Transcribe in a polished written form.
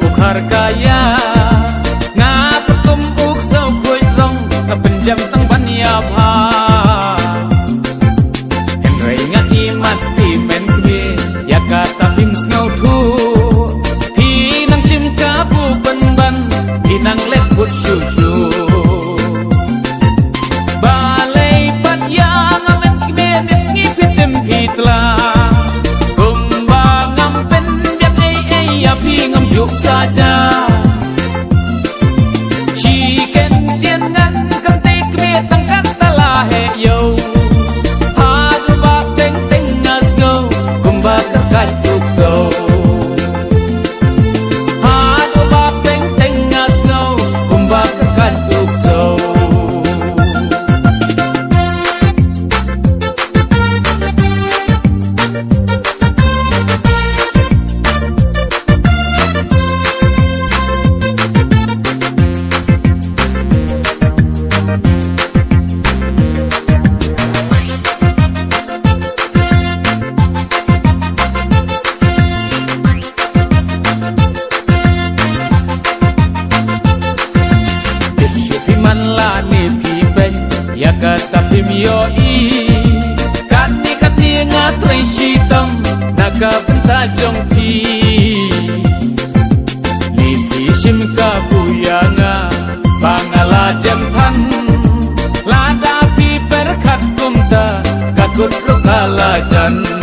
ukhar kaya ngapertum uk sau kuy rong penjam tang ban ya bha henry ngat imat pi men kmi ya kata bim ngau thu pi nang chim ka bu ban ban pi nang let put shu shu balai pat ya ngamen kmi nit ngi pitem pitla ngam juk saja chicken tiên ngăn cầm tay kme tăng cắt ta la he yo ha du ba teng teng nas go kum ba ka ka juk so ha du ba teng teng nas go kum ba ka ka juk so ya kata pimio i kati kati ngatri shitam naga benta jong pi lipi shim ka buyanga bangala jam than lada pi perkhat kumta kakut lokala jan